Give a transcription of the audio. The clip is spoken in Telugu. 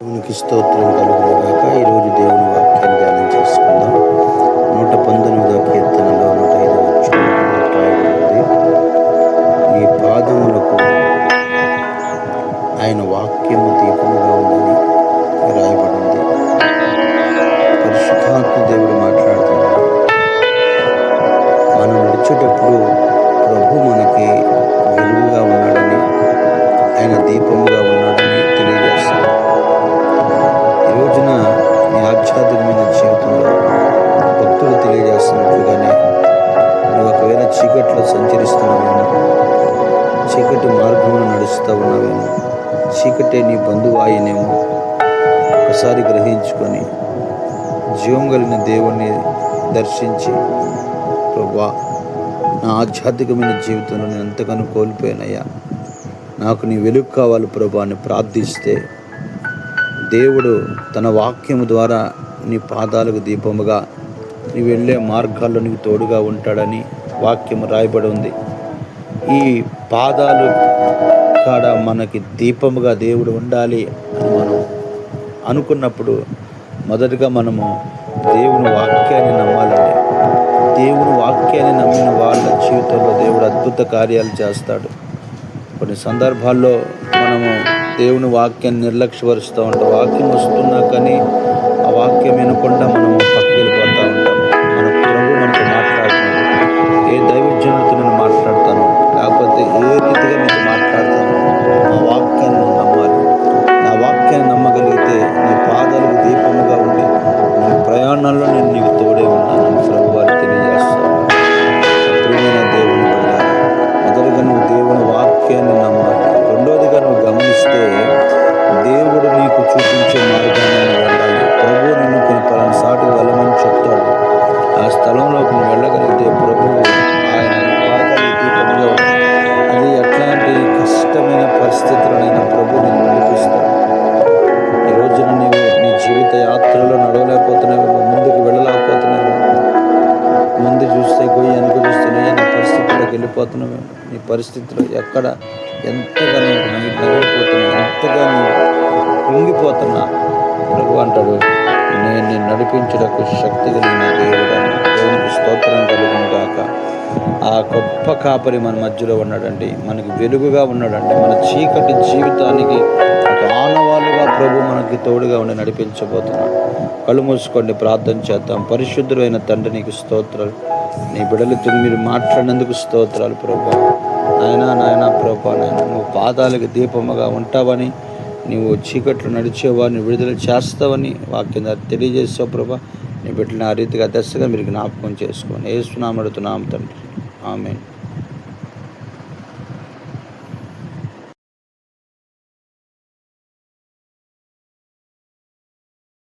దేవునికి స్తోత్రం కలుగునుగాక. ఈరోజు దేవుని వాక్యాన్ని ధ్యానం చేసుకుందాం. 119వ కీర్తనలో 105వ వచనంలో రాయబడింది, నీ పాదములకు ఆయన వాక్యము దీపముగా ఉందని రాయబడింది. పరిశుద్ధాత్మ దేవుడు మాట్లాడుతున్నాడు. మనం నడిచేటప్పుడు ప్రభు మనకి వెలుగుగా ఉన్నాడని, ఆయన దీపముగా ఉన్నాడని తెలియజేస్తాడు. ఈ రోజున నీ ఆధ్యాత్మికమైన జీవితంలో భక్తులు తెలియజేస్తున్నట్లుగానే నువ్వు ఒకవేళ చీకట్లో సంచరిస్తున్నావేమో, చీకటి మార్గంలో నడుస్తూ ఉన్నావేమో, చీకటే నీ బంధువాయినేమో, ఒకసారి గ్రహించుకొని జీవం కలిగిన దేవుణ్ణి దర్శించి, ప్రభువా, నా ఆధ్యాత్మికమైన జీవితంలో నేను ఎంతగానో కోల్పోయానయ్యా, నాకు నీ వెలుగు కావాలి ప్రభా అని ప్రార్థిస్తే దేవుడు తన వాక్యము ద్వారా నీ పాదాలకు దీపముగా, నీ వెళ్ళే మార్గాల్లో నీకు తోడుగా ఉంటాడని వాక్యము రాయబడి ఉంది. ఈ పాదాలు కాడ మనకి దీపముగా దేవుడు ఉండాలి అని మనం అనుకున్నప్పుడు మొదటగా మనము దేవుని వాక్యాన్ని నమ్మాలండి. దేవుని వాక్యాన్ని నమ్మిన వాళ్ళ జీవితంలో దేవుడు అద్భుత కార్యాలు చేస్తాడు. కొన్ని సందర్భాల్లో మనము దేవుని వాక్యాన్ని నిర్లక్ష్యపరుస్తూ ఉంటాం. వాక్యం వస్తున్నా కానీ ఆ వాక్యం వినకుండా మనము పక్కకి వెళ్ళిపోతూ ఉంటాం. మన ప్రభు మనతో మాట్లాడుతున్నాడు. ఏ దైవజనులతో నేను మాట్లాడతాను, లేకపోతే ఏ రీతిగా నీకు మాట్లాడతాను, ఆ వాక్యాన్ని నమ్మాలి. నా వాక్యాన్ని నమ్మగలిగితే నీ పాదాలకు దీపముగా ఉండి నీ ప్రయాణాల్లో నేను నీకు తోడే ఉన్నానని ప్రభు వారు తెలియజేస్తాను. ప్రియమైన దేవుని వల్ల మొదలుగా నువ్వు దేవుని వాక్యాన్ని నమ్మాలి. రెండోదిగా నువ్వు గమనిస్తే దేవుడు నీకు చూపించే మార్గాన్ని వెళ్ళాలి. ప్రభు నిన్ను కొన్ని పలానా సాటుకు వెళ్ళమని చెప్తాడు. ఆ స్థలంలోకి నువ్వు వెళ్ళగలిగితే ప్రభువు ఆయన పాదాలు దీపంలో, అది ఎట్లాంటి కష్టమైన పరిస్థితులనైనా ప్రభు నిన్ను నడిపిస్తాడు. ఈ రోజున నీవు నీ జీవిత యాత్రలో నడవలేకపోతున్నావేమో, ముందుకు వెళ్ళలేకపోతున్నావేమో, ముందు చూస్తే గొయ్యి వెనుక చూస్తే నీ పరిస్థితుల్లోకి వెళ్ళిపోతున్నావేమో, నీ పరిస్థితులు ఎక్కడ ఎంతగా నీకు నలిగిపోతున్నా, ఎంతగా నీవు కృంగిపోతున్నా, ప్రభు అంటాడు, నేను నిన్ను నడిపించుటకు శక్తి కలిగిన దేవుడు అని. దేవునికి స్తోత్రం కలుగును గాక. ఆ గొప్ప కాపరి మన మధ్యలో ఉన్నాడండి, మనకి వెలుగుగా ఉన్నాడండి. మన చీకటి జీవితానికి ఒక ఆనవాలుగా ప్రభు మనకి తోడుగా ఉండి నడిపించబోతున్నాడు. కళ్ళు మూసుకోండి, ప్రార్థన చేద్దాం. పరిశుద్ధుడైన తండ్రి, నీకు స్తోత్రాలు. నీ బిడ్డలతో మీరు మాట్లాడినందుకు స్తోత్రాలు ప్రభా. నాయనా ప్రభా, నువ్వు పాదాలకు దీపముగా ఉంటావని, నువ్వు చీకట్లు నడిచేవాడిని విడుదల చేస్తావని వాక్యం తెలియజేస్తావు ప్రభా. నీ బిడ్డలను ఆ రీతిగా దశగా మీరు జ్ఞాపకం చేసుకొని యేసు నామములో అడుగుతున్నాము తండ్రి, ఆమేన్.